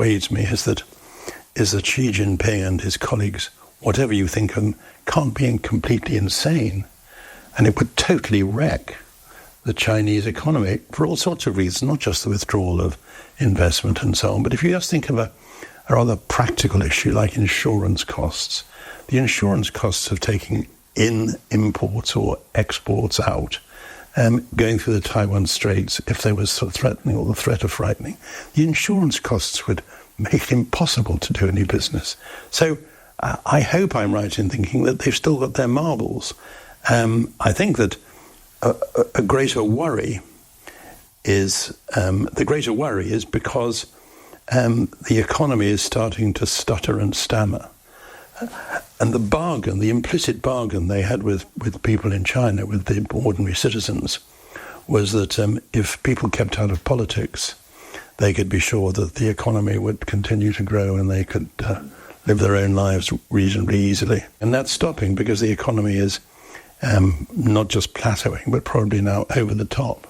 persuades me is that Xi Jinping and his colleagues, whatever you think of them, can't be completely insane. And it would totally wreck the Chinese economy for all sorts of reasons, not just the withdrawal of investment and so on. But if you just think of a rather practical issue like insurance costs, the insurance costs of taking in imports or exports out, going through the Taiwan Straits, if there was sort of threatening or the threat of frightening, the insurance costs would make it impossible to do any business. So I hope I'm right in thinking that they've still got their marbles. I think that a greater worry is because the economy is starting to stutter and stammer. And the implicit bargain they had with people in China, with the ordinary citizens, was that if people kept out of politics, they could be sure that the economy would continue to grow and they could live their own lives reasonably easily. And that's stopping because the economy is not just plateauing, but probably now over the top.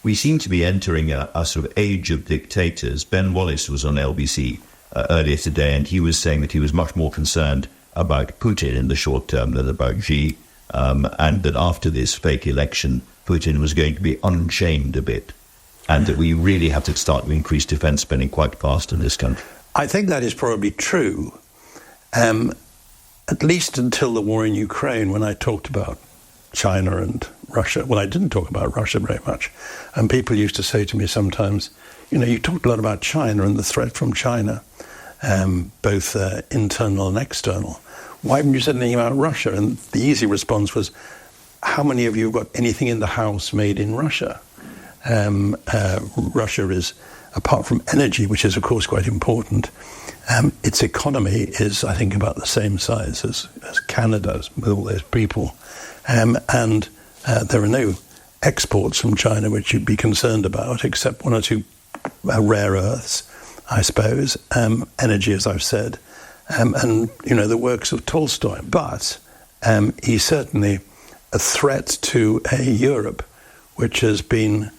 We seem to be entering a sort of age of dictators. Ben Wallace was on LBC earlier today, and he was saying that he was much more concerned about Putin in the short term than about Xi, and that after this fake election, Putin was going to be unchained a bit, and that we really have to start to increase defence spending quite fast in this country. I think that is probably true, at least until the war in Ukraine, when I talked about China and Russia. Well, I didn't talk about Russia very much. And people used to say to me sometimes, you talked a lot about China and the threat from China, both internal and external. Why haven't you said anything about Russia? And the easy response was, how many of you have got anything in the house made in Russia? Russia is, apart from energy, which is, of course, quite important, its economy is, I think, about the same size as Canada's, with all those people. And there are no exports from China which you'd be concerned about, except one or two rare earths, I suppose, energy, as I've said, and, the works of Tolstoy. But he's certainly a threat to a Europe which has been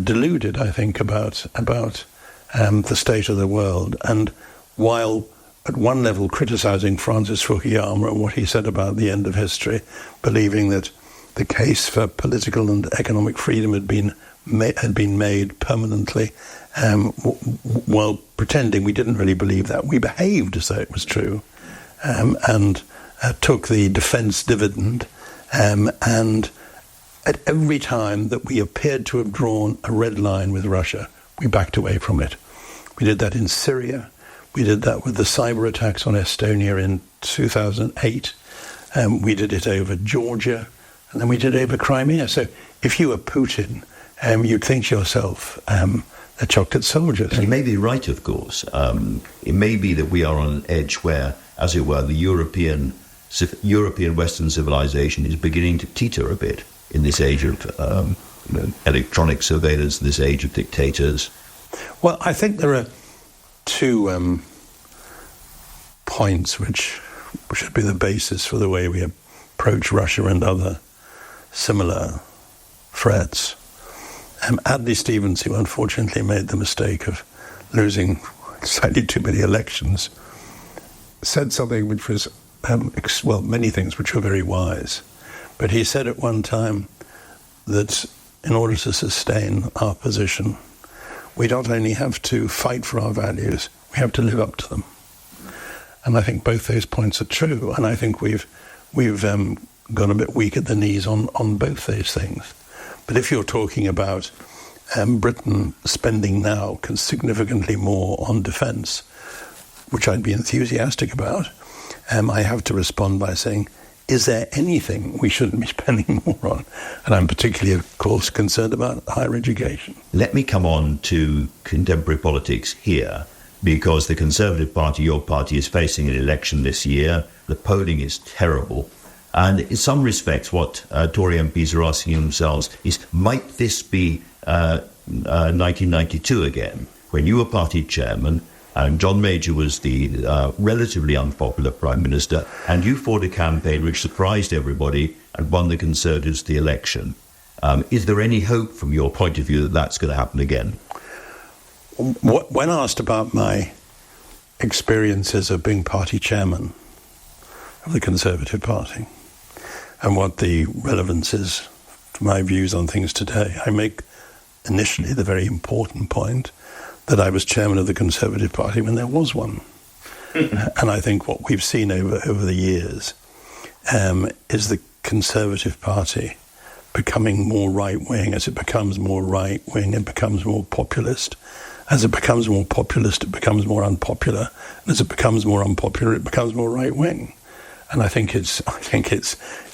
deluded, I think, about the state of the world. And while at one level criticizing Francis Fukuyama and what he said about the end of history, believing that the case for political and economic freedom had been made permanently, while pretending we didn't really believe that. We behaved as though it was true, and took the defence dividend, and at every time that we appeared to have drawn a red line with Russia, we backed away from it. We did that in Syria. We did that with the cyber attacks on Estonia in 2008. We did it over Georgia, and then we did it over Crimea. So if you were Putin, you'd think to yourself, they're chocolate soldiers. And he may be right, of course. It may be that we are on an edge where, as it were, the European Western civilization is beginning to teeter a bit in this age of electronic surveillance, this age of dictators. Well, I think there are two points which should be the basis for the way we approach Russia and other similar threats. Adlai Stevens, who unfortunately made the mistake of losing slightly too many elections, said something which was, many things which were very wise. But he said at one time that in order to sustain our position, we not only have to fight for our values, we have to live up to them. And I think both those points are true. And I think we've gone a bit weak at the knees on both those things. But if you're talking about Britain spending now significantly more on defence, which I'd be enthusiastic about, I have to respond by saying, is there anything we shouldn't be spending more on? And I'm particularly, of course, concerned about higher education. Let me come on to contemporary politics here, because the Conservative Party, your party, is facing an election this year. The polling is terrible. And in some respects, what Tory MPs are asking themselves is, might this be 1992 again, when you were party chairman and John Major was the relatively unpopular Prime Minister, and you fought a campaign which surprised everybody and won the Conservatives the election. Is there any hope from your point of view that that's going to happen again? When asked about my experiences of being party chairman of the Conservative Party and what the relevance is to my views on things today. I make initially the very important point that I was chairman of the Conservative Party when there was one. And I think what we've seen over the years is the Conservative Party becoming more right-wing. As it becomes more right-wing, it becomes more populist. As it becomes more populist, it becomes more unpopular. And as it becomes more unpopular, it becomes more right-wing. And I think it's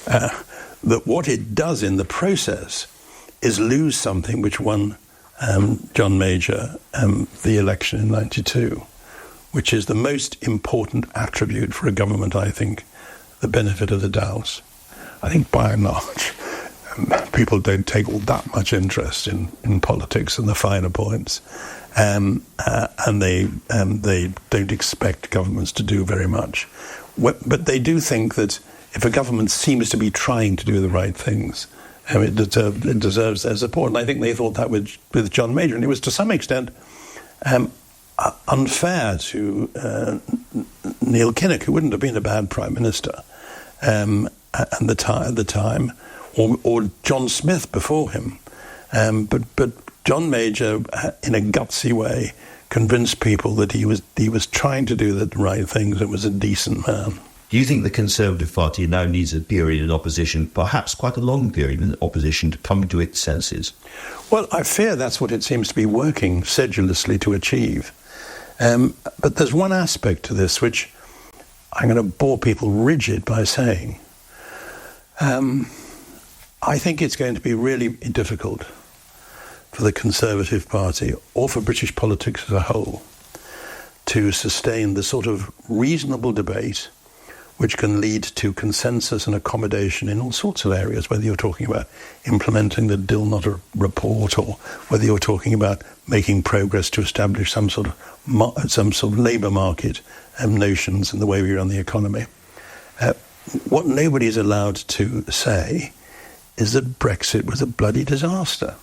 that what it does in the process is lose something which won John Major the election in '92, which is the most important attribute for a government, I think, the benefit of the doubt. I think by and large, people don't take all that much interest in politics and the finer points, and they don't expect governments to do very much. But they do think that if a government seems to be trying to do the right things, it deserves their support. And I think they thought that with John Major, and it was to some extent unfair to Neil Kinnock, who wouldn't have been a bad prime minister at the time, or John Smith before him. But John Major, in a gutsy way, convinced people that he was trying to do the right things and was a decent man. Do you think the Conservative Party now needs a period in opposition, perhaps quite a long period in opposition, to come to its senses? Well, I fear that's what it seems to be working sedulously to achieve. But there's one aspect to this which I'm going to bore people rigid by saying. I think it's going to be really difficult for the Conservative Party, or for British politics as a whole, to sustain the sort of reasonable debate which can lead to consensus and accommodation in all sorts of areas, whether you're talking about implementing the Dill-Notter report, or whether you're talking about making progress to establish some sort of labour market notions in the way we run the economy. What nobody is allowed to say is that Brexit was a bloody disaster.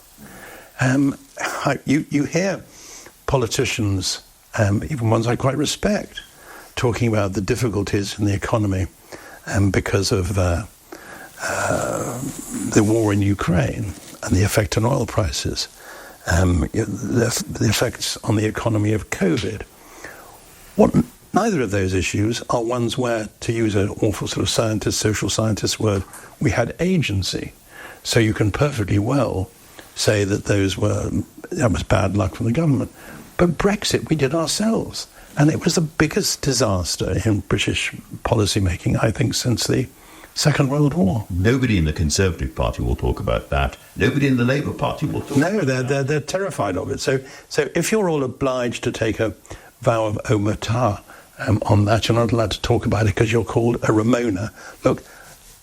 You hear politicians, even ones I quite respect, talking about the difficulties in the economy because of the war in Ukraine and the effect on oil prices, the effects on the economy of COVID. Neither of those issues are ones where, to use an awful sort of social scientist word, we had agency. So you can perfectly well say that that was bad luck from the government. But Brexit we did ourselves. And it was the biggest disaster in British policymaking, I think, since the Second World War. Nobody in the Conservative Party will talk about that. Nobody in the Labour Party will talk about that. No, they're terrified of it. So if you're all obliged to take a vow of omerta on that, you're not allowed to talk about it because you're called a Ramona. Look,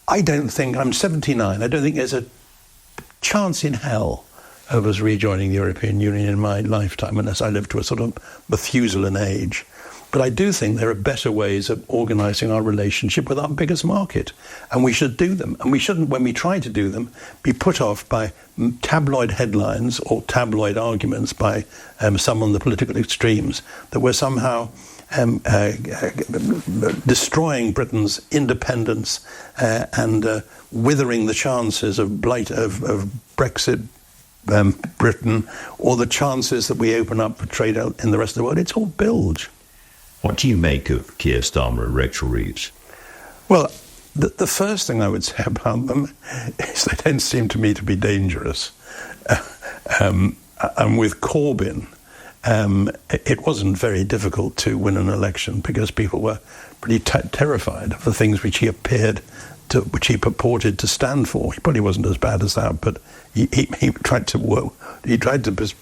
I'm 79, I don't think there's a chance in hell of us rejoining the European Union in my lifetime, unless I live to a sort of Methuselah age. But I do think there are better ways of organising our relationship with our biggest market, and we should do them. And we shouldn't, when we try to do them, be put off by tabloid headlines or tabloid arguments by some on the political extremes that we're somehow destroying Britain's independence and withering the chances of Brexit, Britain, or the chances that we open up for trade out in the rest of the world. It's all bilge. What do you make of Keir Starmer and Rachel Reeves? Well, the first thing I would say about them is they don't seem to me to be dangerous. And with Corbyn, it wasn't very difficult to win an election because people were pretty terrified of the things which he purported to stand for. He probably wasn't as bad as that, but he tried to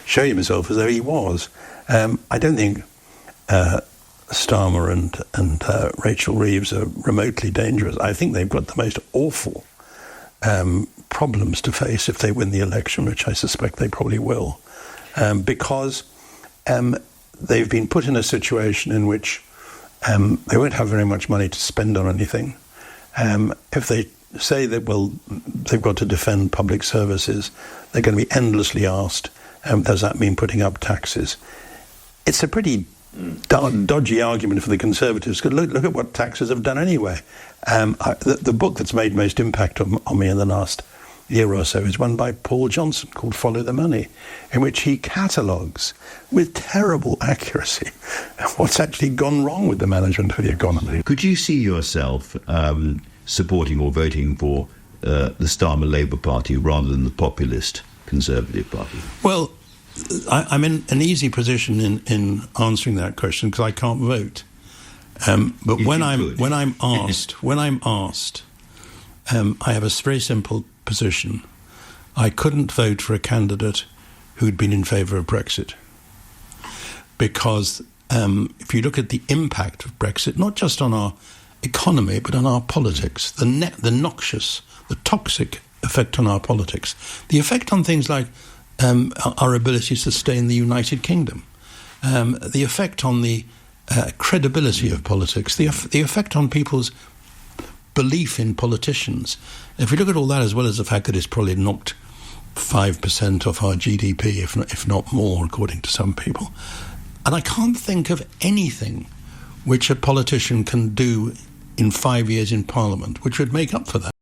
show himself as though he was. I don't think Starmer and Rachel Reeves are remotely dangerous. I think they've got the most awful problems to face if they win the election, which I suspect they probably will, because they've been put in a situation in which they won't have very much money to spend on anything. If they say that, well, they've got to defend public services, they're going to be endlessly asked, does that mean putting up taxes? It's a pretty dodgy argument for the Conservatives. Look at what taxes have done anyway. The book that's made most impact on me in the last year or so is one by Paul Johnson called Follow the Money, in which he catalogues with terrible accuracy what's actually gone wrong with the management of the economy. Could you see yourself supporting or voting for the Starmer Labour Party rather than the populist Conservative Party? Well, I'm in an easy position in answering that question because I can't vote. But when I'm asked, I have a very simple position. I couldn't vote for a candidate who'd been in favour of Brexit, because if you look at the impact of Brexit, not just on our economy but on our politics, the noxious, the toxic effect on our politics, the effect on things like our ability to stay in the United Kingdom, the effect on the credibility of politics, the effect on people's belief in politicians. If we look at all that, as well as the fact that it's probably knocked 5% off our GDP, if not more, according to some people. And I can't think of anything which a politician can do in 5 years in Parliament which would make up for that.